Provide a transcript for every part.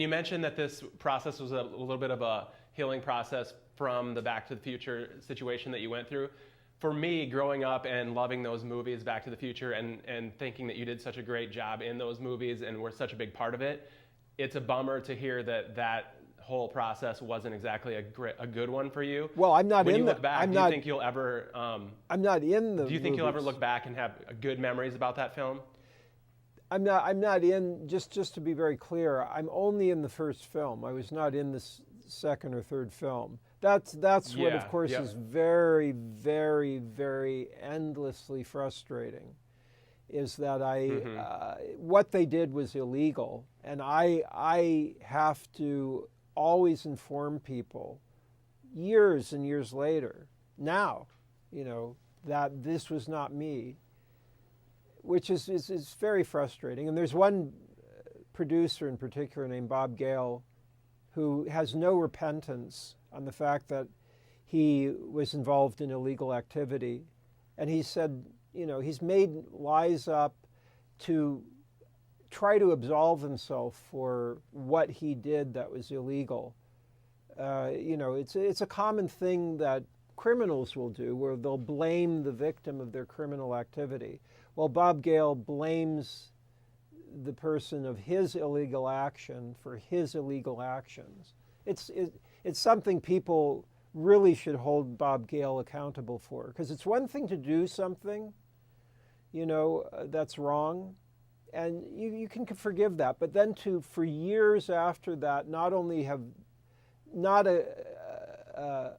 And you mentioned that this process was a little bit of a healing process from the Back to the Future situation that you went through. For me, growing up and loving those movies, Back to the Future, and thinking that you did such a great job in those movies and were such a big part of it, it's a bummer to hear that whole process wasn't exactly a good one for you. Well, I'm not when in you look back. I'm do not, you think you'll ever? I'm not in the. Do you think movies. you'll ever look back and have good memories about that film? I'm not in. Just to be very clear, I'm only in the first film. I was not in the second or third film. That's what, of course, is very, very, very endlessly frustrating. Is that what they did was illegal, and I have to always inform people years and years later now, that this was not me, which is very frustrating. And there's one producer in particular named Bob Gale who has no repentance on the fact that he was involved in illegal activity. And he said, he's made lies up to try to absolve himself for what he did that was illegal. It's a common thing that criminals will do, where they'll blame the victim of their criminal activity. Well, Bob Gale blames the person of his illegal action for his illegal actions. It's something people really should hold Bob Gale accountable for, because it's one thing to do something, that's wrong, and you can forgive that, but then for years after that, not only have not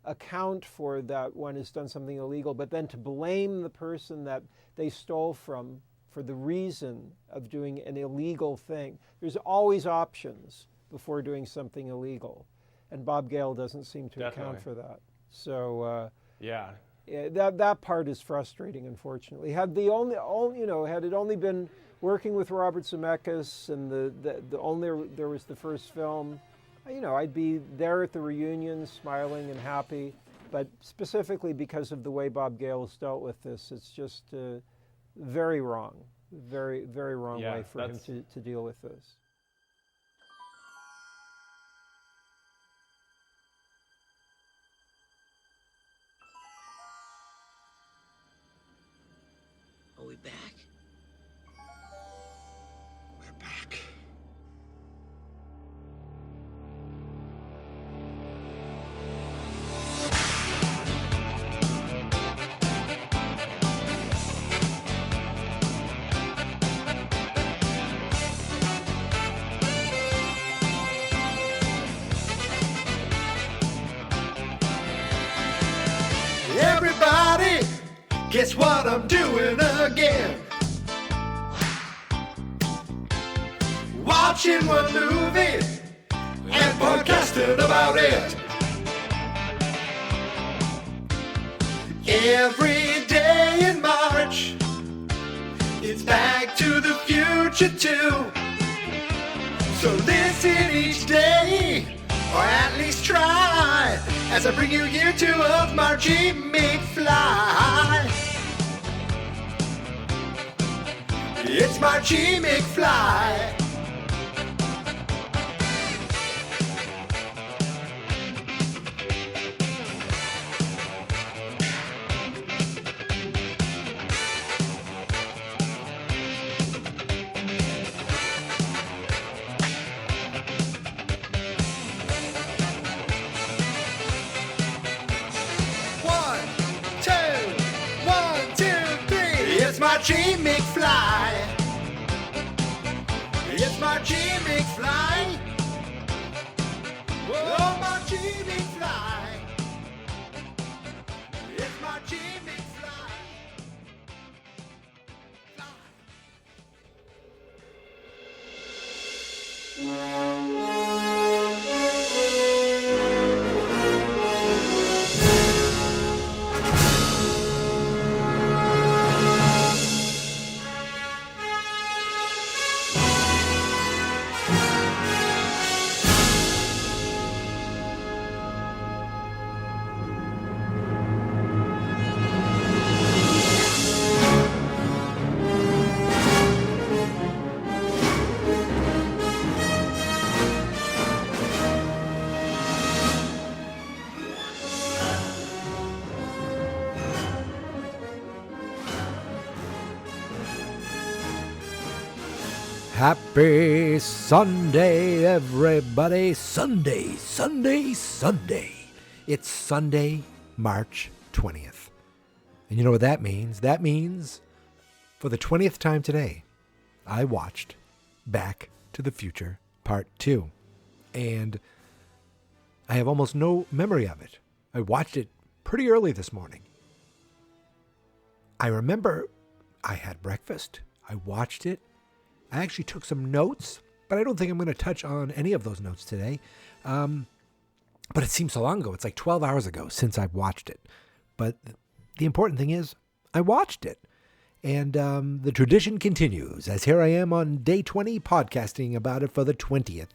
account for that one has done something illegal, but then to blame the person that they stole from for the reason of doing an illegal thing. There's always options before doing something illegal, and Bob Gale doesn't seem to account for that. So that part is frustrating, unfortunately. Had it only been working with Robert Zemeckis and there was the first film, I'd be there at the reunion, smiling and happy. But specifically because of the way Bob Gale has dealt with this, it's just very wrong, very, very wrong way for him to deal with this. Are we back? We're back. Everybody, guess what I'm doing again? Watching one movie and podcasting about it. Every day in March, it's Back to the Future 2. So listen each day, or at least try, as I bring you year 2 of Marchy McFly. It's Marchy McFly. Marchy McFly. It's Marchy McFly. Oh, Marchy McFly. It's Marchy McFly. Happy Sunday, everybody. Sunday, Sunday, Sunday. It's Sunday, March 20th. And you know what that means? That means for the 20th time today, I watched Back to the Future Part 2. And I have almost no memory of it. I watched it pretty early this morning. I remember I had breakfast. I watched it. I actually took some notes, but I don't think I'm going to touch on any of those notes today. But it seems so long ago. It's like 12 hours ago since I've watched it. But the important thing is I watched it. And the tradition continues as here I am on day 20 podcasting about it for the 20th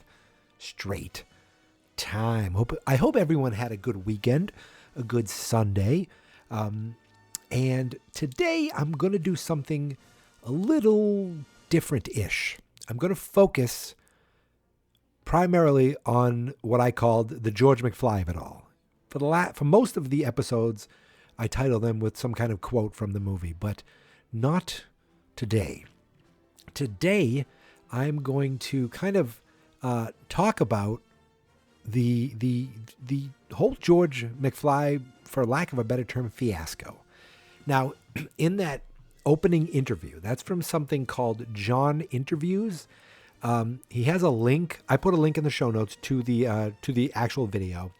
straight time. I hope everyone had a good weekend, a good Sunday. And today I'm going to do something a little different-ish. I'm going to focus primarily on what I called the George McFly of it all. For most of the episodes, I title them with some kind of quote from the movie, but not today. Today, I'm going to kind of talk about the whole George McFly, for lack of a better term, fiasco. Now, in that opening interview, that's from something called John Interviews. He has a link. I put a link in the show notes to the actual video.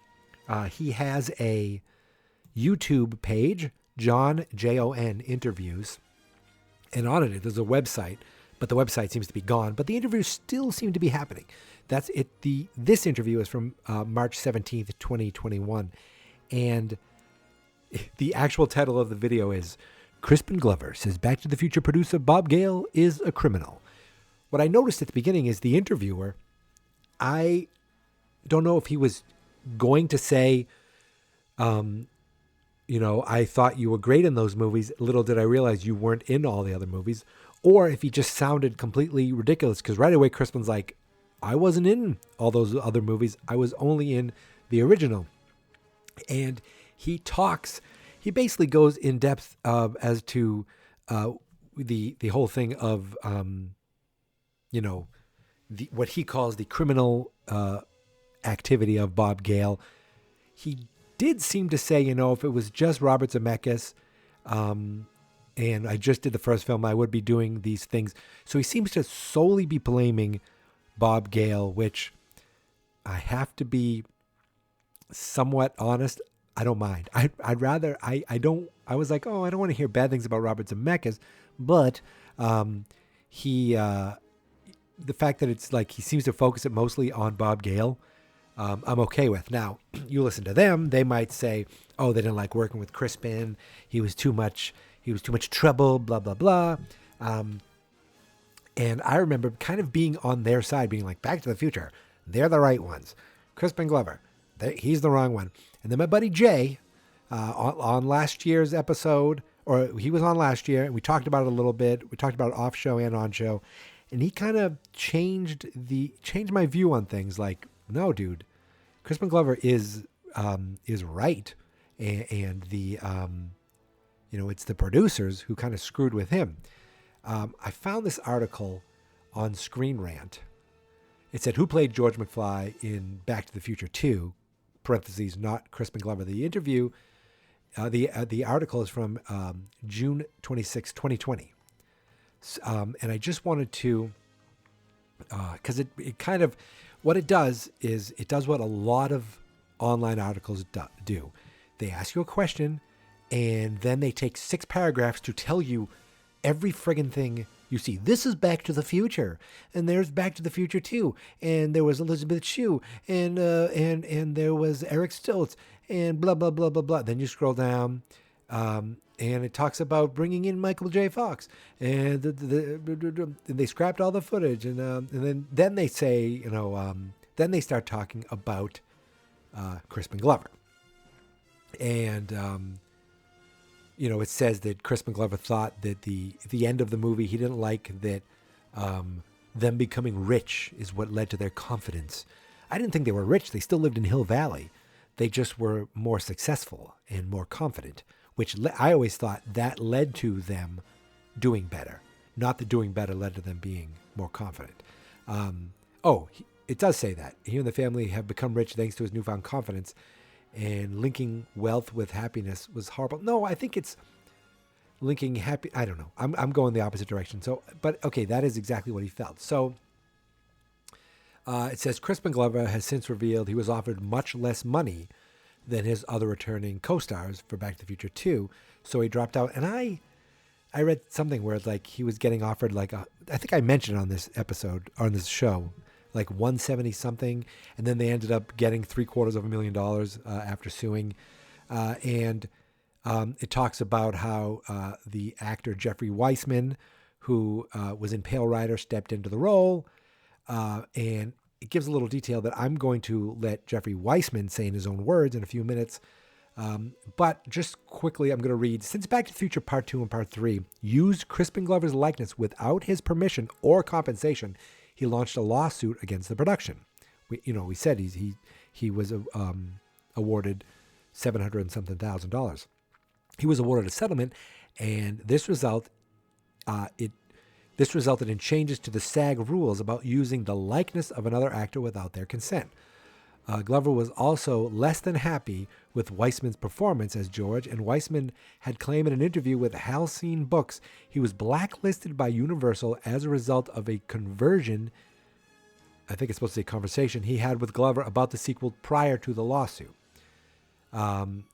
He has a YouTube page, John Jon Interviews, and on it there's a website, but the website seems to be gone. But the interviews still seem to be happening. That's it. This interview is from March 17th, 2021, and the actual title of the video is Crispin Glover says Back to the Future producer Bob Gale is a criminal. What I noticed at the beginning is the interviewer, I don't know if he was going to say, I thought you were great in those movies. Little did I realize you weren't in all the other movies. Or if he just sounded completely ridiculous, because right away Crispin's like, I wasn't in all those other movies. I was only in the original. And he basically goes in depth as to the whole thing of, what he calls the criminal activity of Bob Gale. He did seem to say, if it was just Robert Zemeckis and I just did the first film, I would be doing these things. So he seems to solely be blaming Bob Gale, which I have to be somewhat honest. I don't mind. I'd rather, I was like, I don't want to hear bad things about Robert Zemeckis, but the fact that it's like he seems to focus it mostly on Bob Gale, I'm okay with. Now, you listen to them, they might say, they didn't like working with Crispin. He was too much trouble, blah, blah, blah. And I remember kind of being on their side, being like, Back to the Future, they're the right ones. Crispin Glover, he's the wrong one. And then my buddy Jay, on last year's episode, or he was on last year, and we talked about it a little bit. We talked about it off show and on show. And he kind of changed my view on things. Like, no, dude, Crispin Glover is right, and the it's the producers who kind of screwed with him. I found this article on Screen Rant. It said, who played George McFly in Back to the Future 2? Parentheses, not Crispin Glover. The interview, the article is from June 26, 2020. And I just wanted to, because it kind of, what it does is it does what a lot of online articles do. They ask you a question, and then they take 6 paragraphs to tell you every friggin' thing you see. This is Back to the Future, and there's Back to the Future 2, and there was Elizabeth Shue, and there was Eric Stoltz, and blah, blah, blah, blah, blah. Then you scroll down, and it talks about bringing in Michael J. Fox, and they scrapped all the footage, and then they say, then they start talking about Crispin Glover, and it says that Crispin Glover thought that the end of the movie, he didn't like that them becoming rich is what led to their confidence. I didn't think they were rich. They still lived in Hill Valley. They just were more successful and more confident, which I always thought that led to them doing better. not that doing better led to them being more confident. It does say that. He and the family have become rich thanks to his newfound confidence, and linking wealth with happiness was horrible. No, I think it's linking happy. I don't know. I'm going the opposite direction. So, but okay, that is exactly what he felt. So it says Crispin Glover has since revealed he was offered much less money than his other returning co-stars for Back to the Future 2. So he dropped out. And I read something where it's like he was getting offered like I think I mentioned on this episode, on this show, like 170 something. And then they ended up getting $750,000 after suing. And it talks about how the actor Jeffrey Weissman, who was in Pale Rider, stepped into the role. And it gives a little detail that I'm going to let Jeffrey Weissman say in his own words in a few minutes. But just quickly, I'm going to read, since Back to the Future Part 2 and Part 3 used Crispin Glover's likeness without his permission or compensation, he launched a lawsuit against the production. We said he was awarded $700 and something thousand. He was awarded a settlement, and this resulted in changes to the SAG rules about using the likeness of another actor without their consent. Glover was also less than happy with Weissman's performance as George, and Weissman had claimed in an interview with Halcyon Books he was blacklisted by Universal as a result of a conversion, I think it's supposed to say conversation, he had with Glover about the sequel prior to the lawsuit.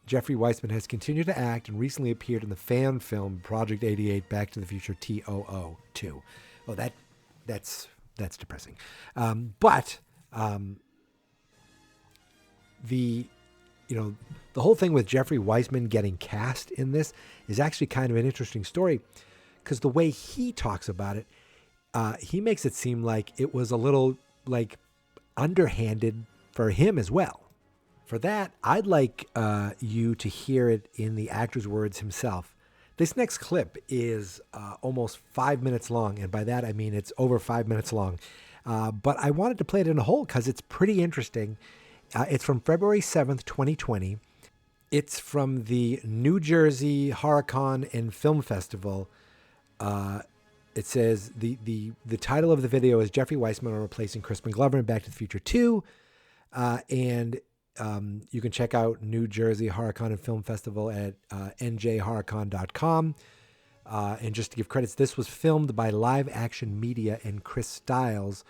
Jeffrey Weissman has continued to act and recently appeared in the fan film Project 88 Back to the Future TOO2. Oh, that's depressing. But the whole thing with Jeffrey Weissman getting cast in this is actually kind of an interesting story, because the way he talks about it, he makes it seem like it was a little like underhanded for him as well. For that, I'd like you to hear it in the actor's words himself. This next clip is almost 5 minutes long, and by that I mean it's over 5 minutes long. But I wanted to play it in a whole because it's pretty interesting. It's from February 7th, 2020. It's from the New Jersey HorrorCon and Film Festival. It says the title of the video is Jeffrey Weissman on replacing Crispin Glover in Back to the Future 2. And you can check out New Jersey HorrorCon and Film Festival at njhorrorcon.com. And just to give credits, this was filmed by Live Action Media and Chris Stiles.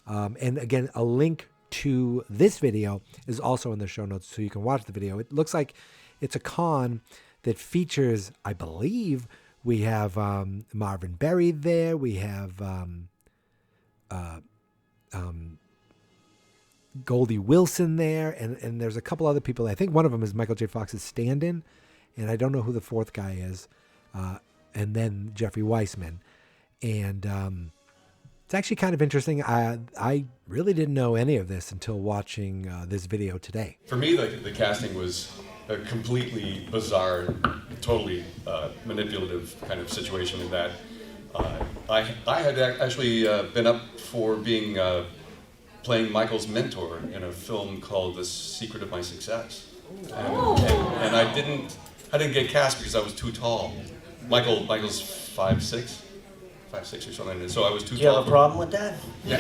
And again, a link to this video is also in the show notes so you can watch the video. It looks like it's a con that features, I believe, we have Marvin Berry there. We have Goldie Wilson there, and there's a couple other people. I think one of them is Michael J. Fox's stand-in, and I don't know who the fourth guy is. And then Jeffrey Weissman. And it's actually kind of interesting. I really didn't know any of this until watching this video today. For me, the casting was a completely bizarre, totally manipulative kind of situation in that I had actually been up for being playing Michael's mentor in a film called The Secret of My Success. And I didn't get cast because I was too tall. Michael's 5'6" or something, and so I was too tall. Do you have a problem with that? Yeah.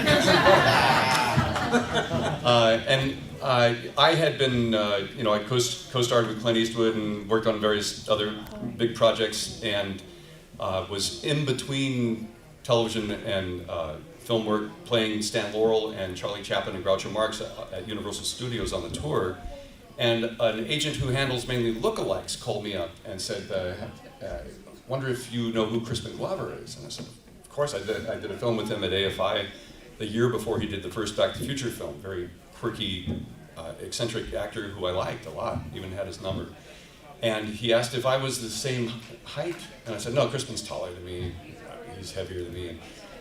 And I had been, I co-starred with Clint Eastwood and worked on various other big projects, and was in between television and film work, playing Stan Laurel and Charlie Chaplin and Groucho Marx at Universal Studios on the tour. And an agent who handles mainly lookalikes called me up and said, wonder if you know who Crispin Glover is. And I said, of course I did. I did a film with him at AFI the year before he did the first Back to the Future film. Very quirky, eccentric actor who I liked a lot, even had his number. And he asked if I was the same height. And I said, no, Crispin's taller than me. He's heavier than me. And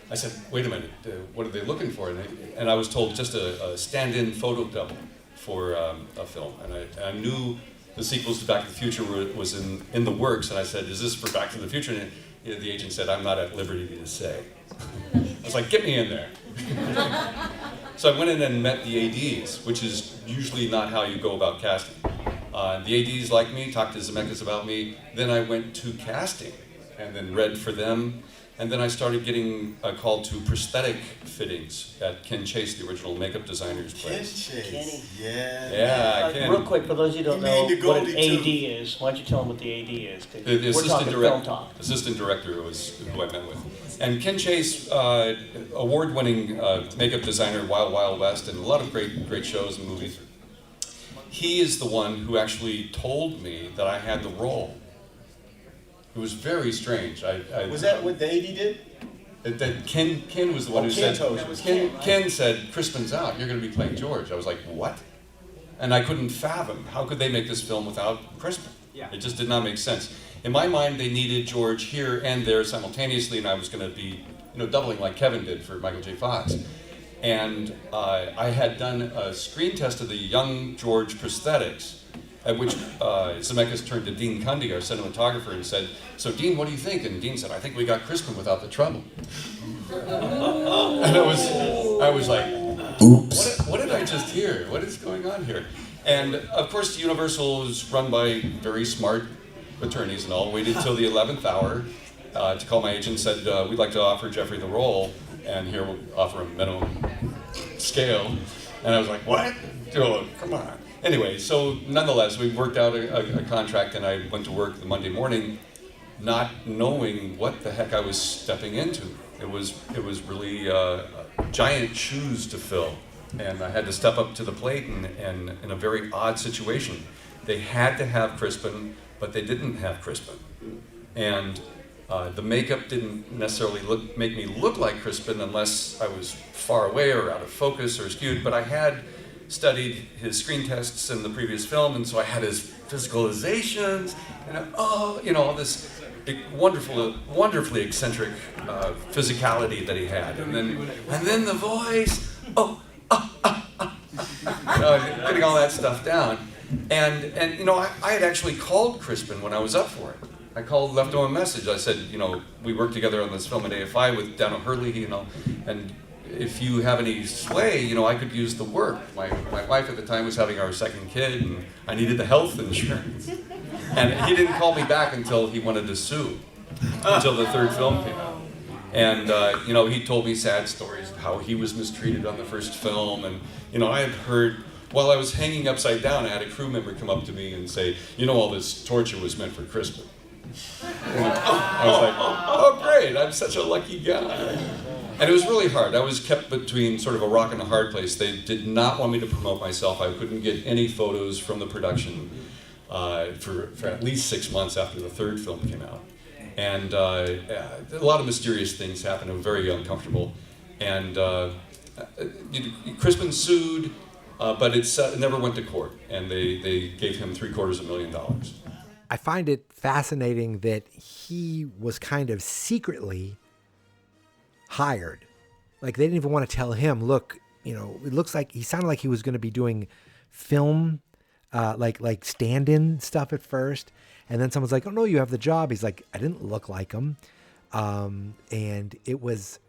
I said, wait a minute, what are they looking for? And I was told just a stand-in photo double for a film. And I knew the sequels to Back to the Future was in the works, and I said, is this for Back to the Future? And the agent said, I'm not at liberty to say. I was like, get me in there. So I went in and met the ADs, which is usually not how you go about casting. The ADs liked me, talked to Zemeckis about me. Then I went to casting and then read for them. And then I started getting called to prosthetic fittings at Ken Chase, the original makeup designer's place. Ken Chase. Yeah. Yeah, Ken. Real quick, for those of you who don't He know made the what an Goldie, AD is, why don't you tell them what the AD is? 'Cause The we're assistant, talking film talk. assistant director was who I met with. And Ken Chase, award-winning makeup designer, Wild Wild West, and a lot of great shows and movies. He is the one who actually told me that I had the role. It was very strange. Was that what the AD did? That Ken was the one who Ken said, told you. It was Ken. Ken said, Crispin's out, you're going to be playing George. I was like, what? And I couldn't fathom, how could they make this film without Crispin? Yeah. It just did not make sense. In my mind, they needed George here and there simultaneously, and I was going to be, doubling like Kevin did for Michael J. Fox. And I had done a screen test of the young George prosthetics, at which Zemeckis turned to Dean Cundy, our cinematographer, and said, so Dean, what do you think? And Dean said, I think we got Crispin without the trouble. And I was like, oops. What did I just hear? What is going on here? And of course, Universal is run by very smart attorneys and all. Waited till the 11th hour to call my agent and said, we'd like to offer Jeffrey the role, and here we'll offer him minimum scale. And I was like, what? Come on. Anyway, so nonetheless, we worked out a contract, and I went to work the Monday morning not knowing what the heck I was stepping into. It was really giant shoes to fill, and I had to step up to the plate and in a very odd situation. They had to have Crispin, but they didn't have Crispin. And the makeup didn't necessarily make me look like Crispin unless I was far away or out of focus or skewed, but I had studied his screen tests in the previous film, and so I had his physicalizations, and all this wonderfully eccentric physicality that he had, and then the voice, getting all that stuff down, and I had actually called Crispin when I was up for it. I left him a message. I said, we worked together on this film at AFI with Daniel Hurley, and if you have any sway, I could use the work. My wife at the time was having our second kid, and I needed the health insurance. And he didn't call me back until he wanted to sue, until the third film came out. And, he told me sad stories of how he was mistreated on the first film. And, I had heard, while I was hanging upside down, I had a crew member come up to me and say, all this torture was meant for Crispin. And I was like, oh, great, I'm such a lucky guy. And it was really hard. I was kept between sort of a rock and a hard place. They did not want me to promote myself. I couldn't get any photos from the production for at least 6 months after the third film came out. And a lot of mysterious things happened. It was very uncomfortable. And Crispin sued, but it never went to court. And they gave him $750,000. I find it fascinating that he was kind of secretly hired. Like, they didn't even want to tell him, look, it looks like he sounded like he was going to be doing film, like stand-in stuff at first. And then someone's like, oh no, you have the job. He's like, I didn't look like him. And it was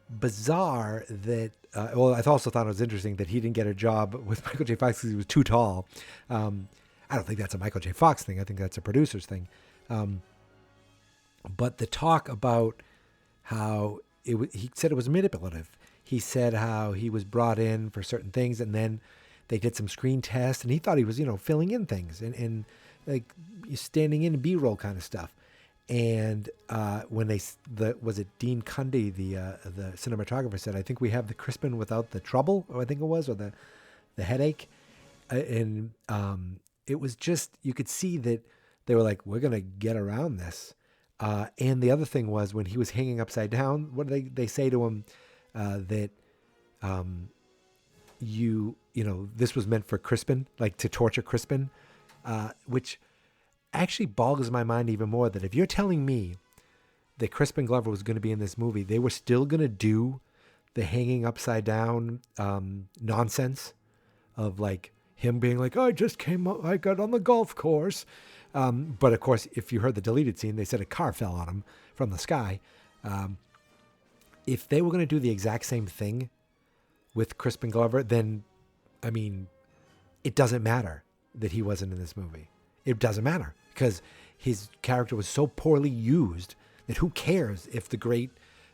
bizarre that, I also thought it was interesting that he didn't get a job with Michael J. Fox because he was too tall. I don't think that's a Michael J. Fox thing. I think that's a producer's thing. But the talk about how he said it was manipulative. He said how he was brought in for certain things, and then they did some screen tests, and he thought he was, filling in things and like standing in B-roll kind of stuff. And when was it Dean Cundy, the cinematographer, said, I think we have the Crispin without the trouble, or I think it was, or the headache. And it was just, you could see that they were like, we're going to get around this. And the other thing was, when he was hanging upside down, what did they say to him? That this was meant for Crispin, like to torture Crispin, which actually boggles my mind even more, that if you're telling me that Crispin Glover was going to be in this movie, they were still going to do the hanging upside down nonsense of like him being like, I just came up, I got on the golf course. But of course, if you heard the deleted scene, they said a car fell on him from the sky. If they were going to do the exact same thing with Crispin Glover, then, it doesn't matter that he wasn't in this movie. It doesn't matter because his character was so poorly used And who cares if the great,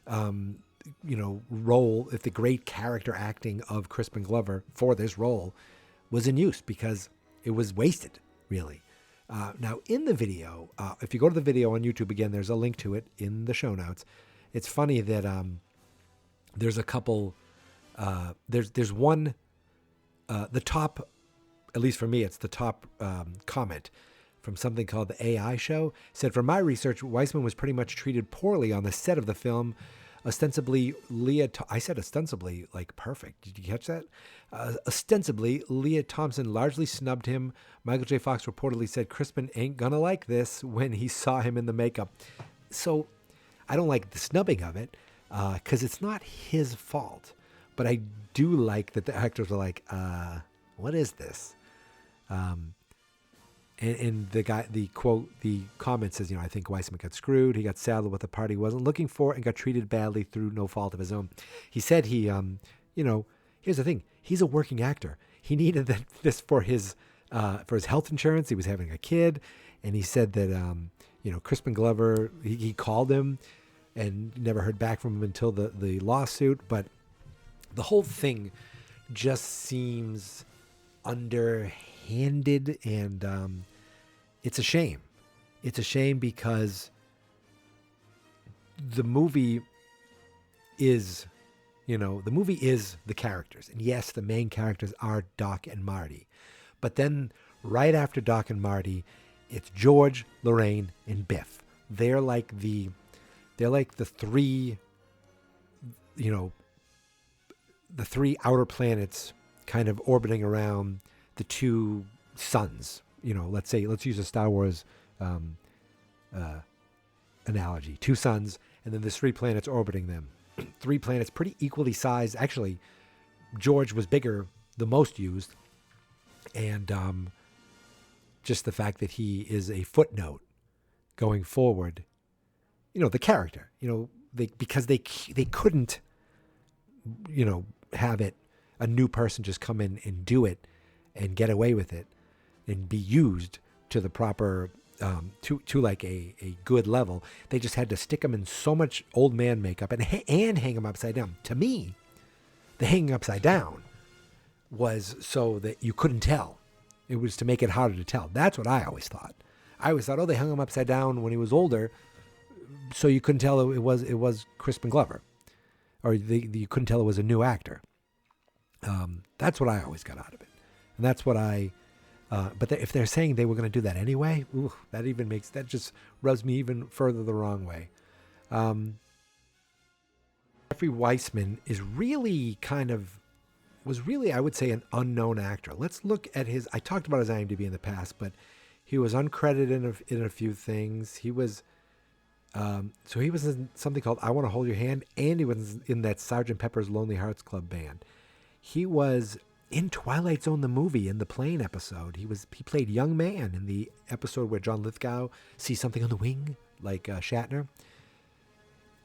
role, if the great character acting of Crispin Glover for this role was in use, because it was wasted, really. Now, in the video, if you go to the video on YouTube, again, there's a link to it in the show notes. It's funny that there's a couple, there's one, the top, at least for me, it's the top comment from something called the AI Show, said, "For my research, Weissman was pretty much treated poorly on the set of the film. Ostensibly, I said ostensibly, like perfect. Did you catch that? Ostensibly, Leah Thompson largely snubbed him. Michael J. Fox reportedly said Crispin ain't gonna like this when he saw him in the makeup." So I don't like the snubbing of it because it's not his fault. But I do like that the actors were like, what is this? And the guy, the comment says, I think Weissman got screwed. He got saddled with a part he wasn't looking for and got treated badly through no fault of his own. He said here's the thing. He's a working actor. He needed this for his health insurance. He was having a kid. And he said that, Crispin Glover, he called him and never heard back from him until the lawsuit. But the whole thing just seems underhanded, and it's a shame. It's a shame because the movie is, the characters. And yes, the main characters are Doc and Marty. But then right after Doc and Marty, it's George, Lorraine, and Biff. They're like the three, the three outer planets kind of orbiting around the two suns. Let's use a Star Wars analogy. Two suns, and then there's 3 planets orbiting them. 3 planets pretty equally sized. Actually, George was bigger, the most used. And just the fact that he is a footnote going forward, the character, because they couldn't, have it, a new person just come in and do it and get away with it and be used to the proper, to like a good level. They just had to stick him in so much old man makeup and hang him upside down. To me, the hanging upside down was so that you couldn't tell. It was to make it harder to tell. That's what I always thought. I always thought, they hung him upside down when he was older, so you couldn't tell it was Crispin Glover, or you couldn't tell it was a new actor. That's what I always got out of it, and that's what I. But if they're saying they were going to do that anyway, that just rubs me even further the wrong way. Jeffrey Weissman is really was really, I would say, an unknown actor. Let's look at I talked about his IMDb in the past, but he was uncredited in a few things. He was, he was in something called I Want to Hold Your Hand, and he was in that Sgt. Pepper's Lonely Hearts Club Band. He was in Twilight Zone, the movie, in the plane episode. He played young man in the episode where John Lithgow sees something on the wing, like Shatner.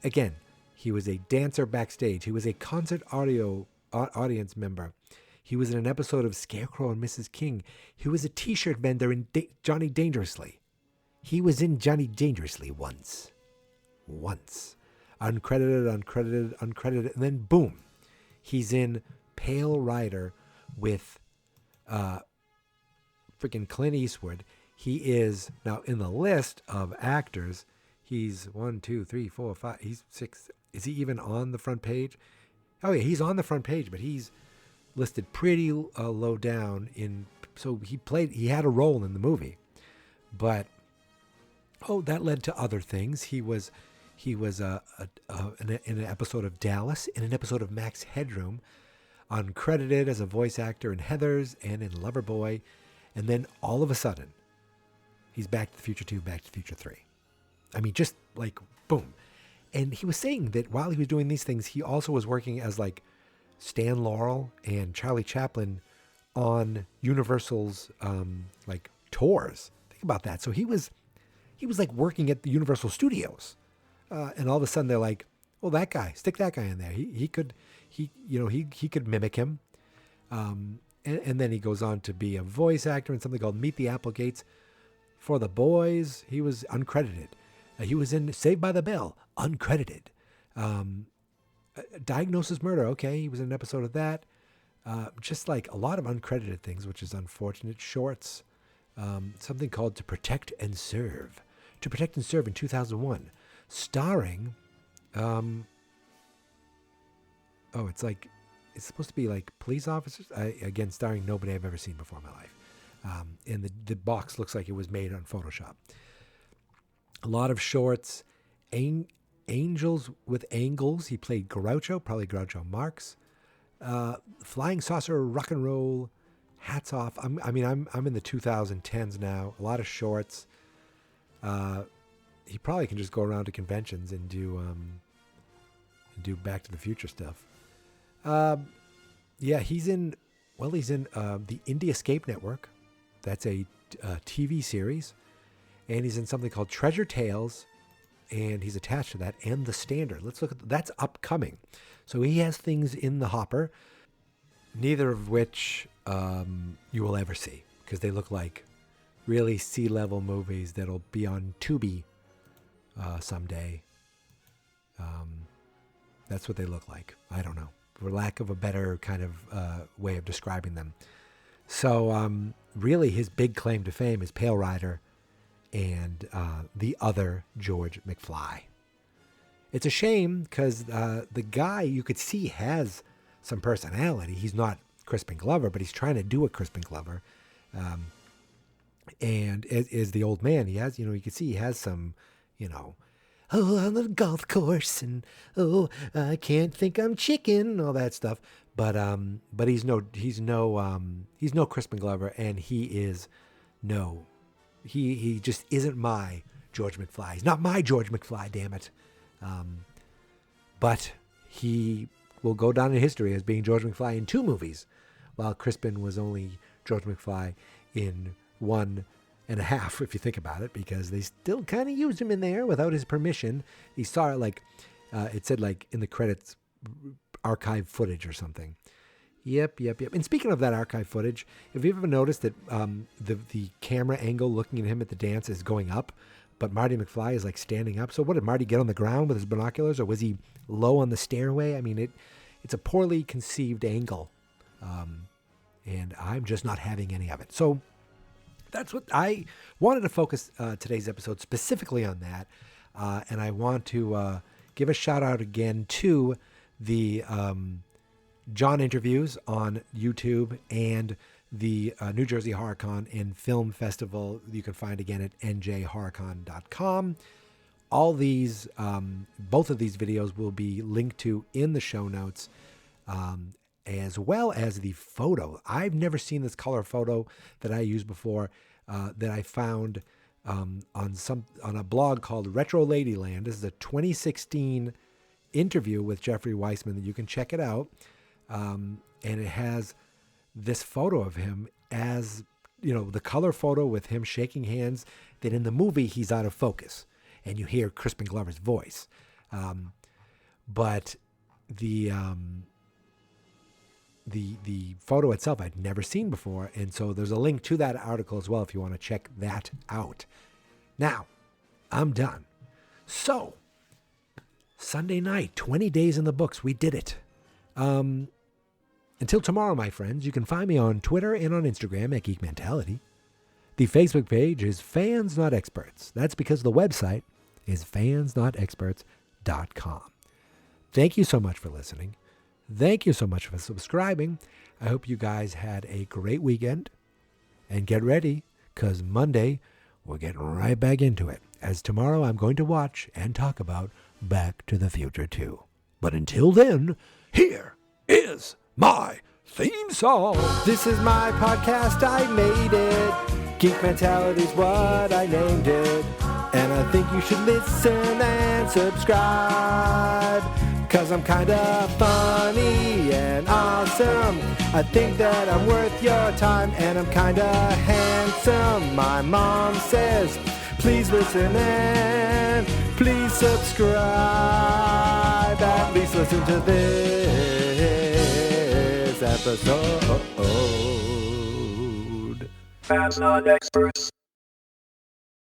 Again, he was a dancer backstage. He was a concert audience member. He was in an episode of Scarecrow and Mrs. King. He was a t-shirt vendor in Johnny Dangerously. He was in Johnny Dangerously once. Uncredited, and then boom, he's in Pale Rider with freaking Clint Eastwood. He is now in the list of actors. He's 1, 2, 3, 4, 5. He's 6. Is he even on the front page? Oh yeah, he's on the front page, but he's listed pretty low down in. So he had a role in the movie, but that led to other things. He was in an episode of Dallas, in an episode of Max Headroom, uncredited as a voice actor in Heathers and in Loverboy, and then all of a sudden, he's Back to the Future 2, Back to the Future 3. I mean, just like boom. And he was saying that while he was doing these things, he also was working as like Stan Laurel and Charlie Chaplin on Universal's like tours. Think about that. So he was like working at the Universal Studios, and all of a sudden they're like, "Well, that guy, stick that guy in there. He could mimic him." And then he goes on to be a voice actor in something called Meet the Applegates. For the Boys, he was uncredited. He was in Saved by the Bell, uncredited. Diagnosis Murder, okay, he was in an episode of that. Just like a lot of uncredited things, which is unfortunate. Shorts, something called To Protect and Serve. To Protect and Serve in 2001, starring, it's supposed to be like police officers. Again, starring nobody I've ever seen before in my life. And the box looks like it was made on Photoshop. A lot of shorts. Angels with Angles. He played Groucho, probably Groucho Marx. Flying Saucer Rock and Roll. Hats Off. I'm in the 2010s now. A lot of shorts. He probably can just go around to conventions and do Back to the Future stuff. He's in the Indie Escape Network. That's a TV series. And he's in something called Treasure Tales. And he's attached to that. And The Standard. Let's look at that's upcoming. So he has things in the hopper, neither of which you will ever see, because they look like really C-level movies that'll be on Tubi someday. That's what they look like. I don't know, for lack of a better kind of way of describing them. So really his big claim to fame is Pale Rider and the other George McFly. It's a shame because the guy, you could see, has some personality. He's not Crispin Glover, but he's trying to do a Crispin Glover. And is the old man. He has, you could see he has some, on the golf course and, I can't think I'm chicken, all that stuff. But he's no Crispin Glover, and he just isn't my George McFly. He's not my George McFly, damn it. But he will go down in history as being George McFly in 2 movies, while Crispin was only George McFly in 1.5, if you think about it, because they still kind of used him in there without his permission. He saw it it said in the credits, archive footage or something. Yep. And speaking of that archive footage, have you ever noticed that the camera angle looking at him at the dance is going up, but Marty McFly is standing up? So what, did Marty get on the ground with his binoculars, or was he low on the stairway? I mean, it's a poorly conceived angle, and I'm just not having any of it. So that's what I wanted to focus today's episode specifically on that, and I want to give a shout out again to the John interviews on YouTube and the New Jersey HorrorCon and Film Festival. You can find again at njhorrorcon.com. All these, both of these videos will be linked to in the show notes, as well as the photo. I've never seen this color photo that I used before, that I found on a blog called Retro Ladyland. This is a 2016 interview with Jeffrey Weissman that you can check it out. And it has this photo of him as, the color photo with him shaking hands. Then in the movie, he's out of focus and you hear Crispin Glover's voice. But the photo itself I'd never seen before. And so there's a link to that article as well if you want to check that out. Now, I'm done. So, Sunday night, 20 days in the books. We did it. Until tomorrow, my friends, you can find me on Twitter and on Instagram at Geek Mentality. The Facebook page is Fans Not Experts. That's because the website is fansnotexperts.com. Thank you so much for listening. Thank you so much for subscribing. I hope you guys had a great weekend. And get ready, because Monday, we're getting right back into it. As tomorrow, I'm going to watch and talk about Back to the Future 2. But until then, here is my theme song. This is my podcast, I made it. Geek Mentality's what I named it. And I think you should listen and subscribe, 'cause I'm kinda funny and awesome. I think that I'm worth your time, and I'm kinda handsome. My mom says, please listen and please subscribe. At least listen to this episode. Fans Not Experts.